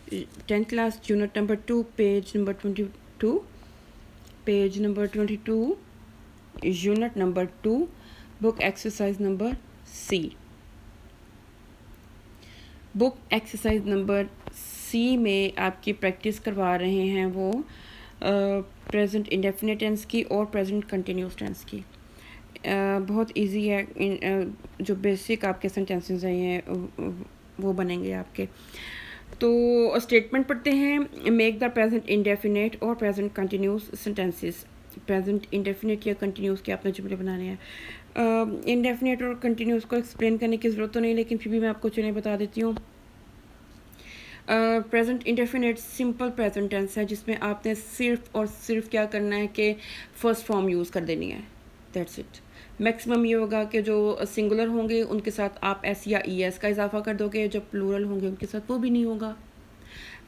10th class unit number 2 page number 22, page number 22, unit number 2, book exercise number C. Book exercise number C में आपकी practice करवा रहे हैं वो present indefinite tense की और प्रेजेंट कंटिन्यूस टेंस की। बहुत इजी है, जो बेसिक आपके सेंटेंसेस हैं वो बनेंगे आपके। तो स्टेटमेंट पढ़ते हैं। मेक द प्रेजेंट इंडेफिनिट और present continuous sentences. Present indefinite या कंटिन्यूस के आपने जुमले बनाने हैं। इंडेफिनिट और कंटिन्यूस को एक्सप्लेन करने की ज़रूरत तो नहीं, लेकिन फिर भी मैं आपको चुने बता देती हूँ। Present indefinite simple present tense है जिसमें आपने सिर्फ और सिर्फ क्या करना है कि फर्स्ट फॉर्म यूज़ कर देनी है, दैट्स इट। मैक्सिमम ये होगा कि जो सिंगुलर होंगे उनके साथ आप एस या ई एस का इजाफा कर दोगे, जो प्लूरल होंगे उनके साथ वो भी नहीं होगा।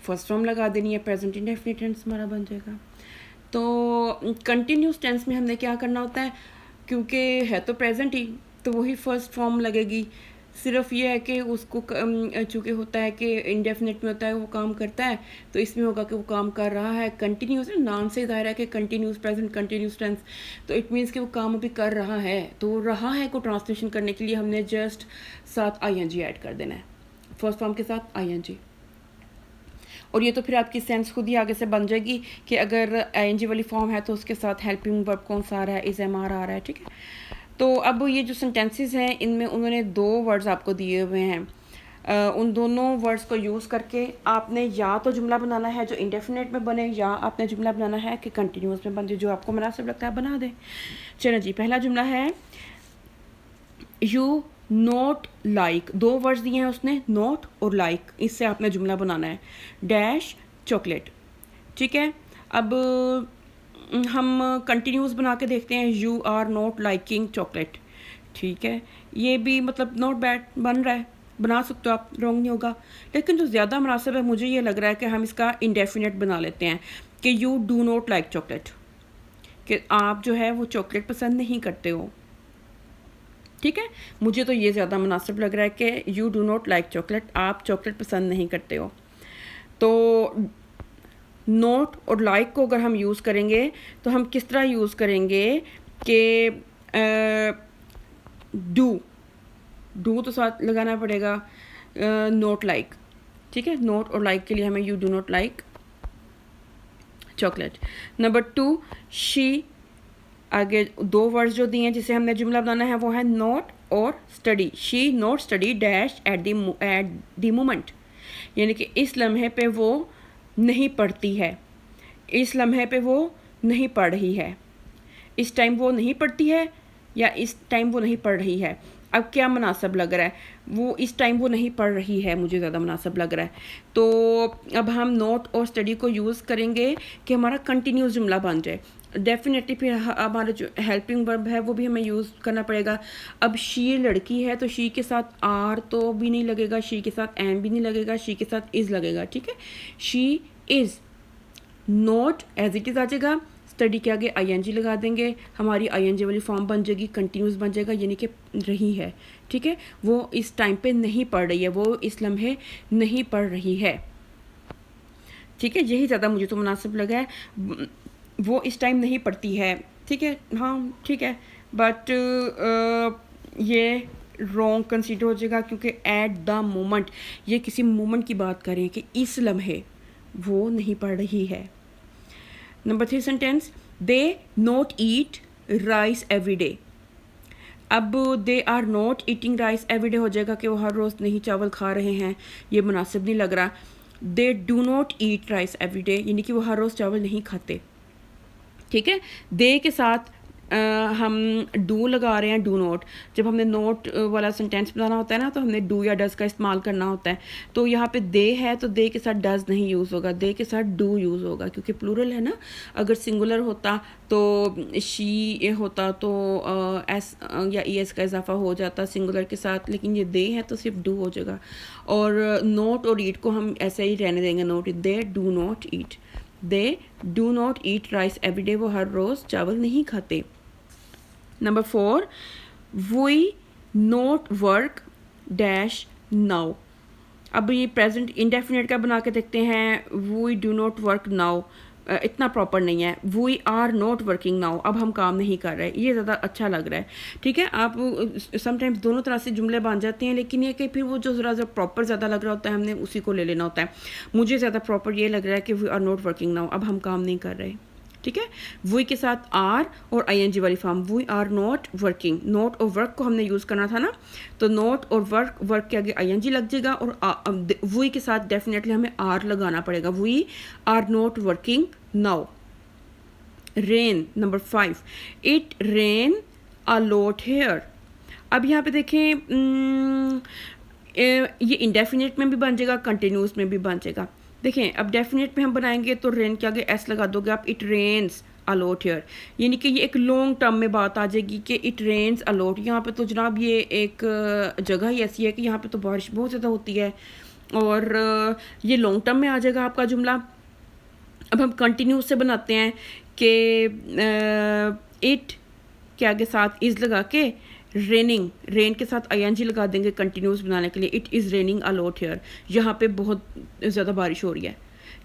फर्स्ट फॉर्म लगा देनी है, प्रेजेंट इंडेफिनिट टेंस हमारा बन जाएगा। तो कंटिन्यूस टेंस में हमने क्या करना होता है, क्योंकि है तो प्रेजेंट ही, तो वही फर्स्ट फॉर्म लगेगी। सिर्फ ये है कि उसको चूँकि होता है कि इंडेफिनिट में होता है वो काम करता है, तो इसमें होगा कि वो काम कर रहा है। कंटिन्यूस नाम से ज़ाहिर है कि कंटिन्यूस प्रेजेंट कंटिन्यूस टेंस, तो इट मीन्स कि वो काम अभी कर रहा है। तो रहा है को ट्रांसलेशन करने के लिए हमने जस्ट साथ ING ऐड कर देना है, फर्स्ट फॉर्म के साथ ING। और ये तो फिर आपकी सेंस खुद ही आगे से बन जाएगी कि अगर ING वाली फॉर्म है तो उसके साथ हेल्पिंग वर्ब कौन सा आ रहा है, इज MR आ रहा है, ठीक है। तो अब ये जो सेंटेंसेस हैं इनमें उन्होंने 2 वर्ड्स आपको दिए हुए हैं। उन दोनों वर्ड्स को यूज़ करके आपने या तो जुमला बनाना है जो इंडेफिनिट में बने, या आपने जुमला बनाना है कि कंटिन्यूस में बन जाए, जो आपको मुनासिब लगता है बना दें। चलो जी, पहला जुमला है यू नोट लाइक। 2 वर्ड्स दिए हैं उसने, नोट और लाइक, इससे आपने जुमला बनाना है। डैश चॉकलेट, ठीक है। अब हम कंटिन्यूस बना के देखते हैं, you are not liking chocolate, ठीक है। ये भी मतलब नॉट बैड बन रहा है, बना सकते हो आप, रॉन्ग नहीं होगा। लेकिन जो ज़्यादा मुनासिब है मुझे ये लग रहा है कि हम इसका इंडेफिनिट बना लेते हैं कि you do not like chocolate, कि आप जो है वो चॉकलेट पसंद नहीं करते हो, ठीक है। मुझे तो ये ज़्यादा मुनासिब लग रहा है कि you do not like chocolate, आप चॉकलेट पसंद नहीं करते हो। तो नोट और लाइक को अगर हम यूज़ करेंगे तो हम किस तरह यूज़ करेंगे कि डू तो साथ लगाना पड़ेगा नोट लाइक, ठीक है। नोट और लाइक के लिए हमें you do not like chocolate. Number 2, she, आगे 2 वर्ड्स जो दिए हैं जिसे हमने जुमला बनाना है वो है नोट और study. She note study dash at the moment, यानी कि इस लम्हे पे वो नहीं पढ़ती है, इस लम्हे पे वो नहीं पढ़ रही है। इस टाइम वो नहीं पढ़ती है या इस टाइम वो नहीं पढ़ रही है। अब क्या मुनासिब लग रहा है, वो इस टाइम वो नहीं पढ़ रही है मुझे ज़्यादा मुनासिब लग रहा है। तो अब हम नोट और स्टडी को यूज़ करेंगे कि हमारा कंटिन्यूस जुमला बन जाए। डेफिनेटली फिर हमारा जो हेल्पिंग वर्ब है वो भी हमें यूज़ करना पड़ेगा। अब शी लड़की है तो शी के साथ आर तो भी नहीं लगेगा, शी के साथ एम भी नहीं लगेगा, शी के साथ इज़ लगेगा, ठीक है। She is, note as it is आ जाएगा, स्टडी के आगे ING लगा देंगे, हमारी ING वाली फॉर्म बन जाएगी, कंटिन्यूस बन जाएगा, यानी कि रही है, ठीक है। वो इस टाइम पे नहीं पढ़ रही है, वो इस लम्हे नहीं पढ़ रही है, ठीक है। यही ज़्यादा मुझे तो मुनासिब लगा है, वो इस टाइम नहीं पढ़ती है, ठीक है। हाँ ठीक है, बट ये रॉन्ग कंसीडर हो जाएगा क्योंकि एट द मोमेंट, ये किसी मोमेंट की बात कर रहे हैं कि इस लम्हे वो नहीं पढ़ रही है। Number 3 sentence, they not eat rice every day. अब they are not eating rice every day हो जाएगा कि वो हर रोज़ नहीं चावल खा रहे हैं, ये मुनासिब नहीं लग रहा। दे do not eat rice every day, यानी कि वो हर रोज़ चावल नहीं खाते, ठीक है। दे के साथ हम डू लगा रहे हैं, डू नोट। जब हमने नोट वाला सेंटेंस बनाना होता है ना तो हमने डू या डज का इस्तेमाल करना होता है। तो यहाँ पे दे है तो दे के साथ डज नहीं यूज़ होगा, दे के साथ डू यूज़ होगा, क्योंकि प्लूरल है ना। अगर सिंगुलर होता तो शी होता तो एस या ES का इजाफा हो जाता सिंगुलर के साथ, लेकिन ये दे है तो सिर्फ डू हो जाएगा। और नोट और ईट को हम ऐसे ही रहने देंगे, note they do not eat, they do not eat rice every day, वो हर रोज़ चावल नहीं खाते। Number 4, we not work dash now. अब ये प्रेजेंट इंडेफिनिट का बना के देखते हैं, we do not work now, इतना प्रॉपर नहीं है, we are not working now, अब हम काम नहीं कर रहे, ये ज़्यादा अच्छा लग रहा है। ठीक है, आप समटाइम्स दोनों तरह से जुमले बन जाते हैं, लेकिन ये कि फिर वो जो ज़रा प्रॉपर ज़्यादा लग रहा होता है हमने उसी को ले लेना होता है। मुझे ज़्यादा प्रॉपर ये लग रहा है कि we are not working now, अब हम काम नहीं कर रहे। ठीक है, वी के साथ आर और आईएनजी वाली form, we are not working, not और वर्क को हमने यूज़ करना था ना, तो नॉट और वर्क के आगे आईएनजी लग जाएगा और वी के साथ डेफिनेटली हमें आर लगाना पड़ेगा, we are not working now. Rain number 5, it rain a lot here. अब यहाँ पे देखें ये इंडेफिनिट में भी बन जाएगा, कंटिन्यूस में भी बन जाएगा। देखें अब डेफिनेट में हम बनाएंगे तो रेन के आगे एस लगा दोगे आप, इट रेन्स अलॉट हेयर, यानी कि ये एक लॉन्ग टर्म में बात आ जाएगी कि इट रेन्स अलॉट। यहाँ पे तो जनाब ये एक जगह ही ऐसी है कि यहाँ पे तो बारिश बहुत ज़्यादा होती है और ये लॉन्ग टर्म में आ जाएगा आपका जुमला। अब हम कंटिन्यूस से बनाते हैं कि इट के आगे साथ इज़ लगा के रेनिंग, रेन के साथ आईएनजी लगा देंगे कंटिन्यूस बनाने के लिए, it is raining a lot here, यहाँ पे बहुत ज़्यादा बारिश हो रही है।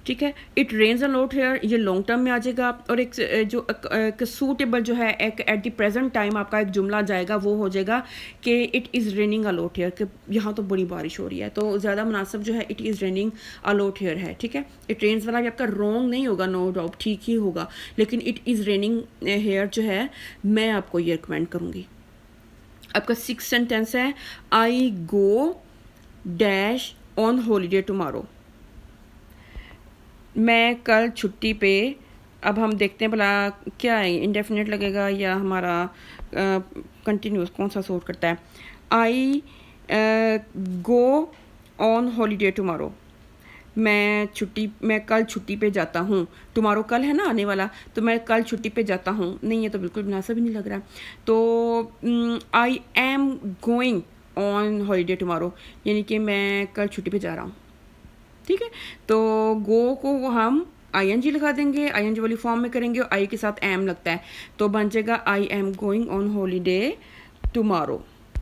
ठीक है, it rains a lot here ये लॉन्ग टर्म में आ जाएगा। और एक जो एक सूटेबल जो है एक एट द प्रेजेंट टाइम आपका एक जुमला जाएगा वो हो जाएगा कि it is raining a lot here, कि यहाँ तो बड़ी बारिश हो रही है, तो ज़्यादा मुनासिब जो है it is raining a lot here है। ठीक है, इट रेन्स वाला भी आपका रॉन्ग नहीं होगा, नो डाउट ठीक ही होगा, लेकिन इट इज़ रेनिंग हियर जो है मैं आपको ये रिकमेंड करूँगी। आपका 6 सेंटेंस है, I go dash on holiday tomorrow, मैं कल छुट्टी पे। अब हम देखते हैं भला क्या है, इंडेफिनिट लगेगा या हमारा कंटिन्यूस, कौन सा सूट करता है। I go on holiday tomorrow, मैं कल छुट्टी पे जाता हूँ। टुमारो कल है ना आने वाला, तो मैं कल छुट्टी पे जाता हूँ, नहीं ये तो बिल्कुल मुनासिब ही नहीं लग रहा। तो I am going on holiday tomorrow, यानी कि मैं कल छुट्टी पे जा रहा हूँ। ठीक है, तो गो को हम आईएनजी लगा देंगे, आईएनजी वाली फॉर्म में करेंगे और आई के साथ एम लगता है, तो बन जाएगा I am going on holiday tomorrow.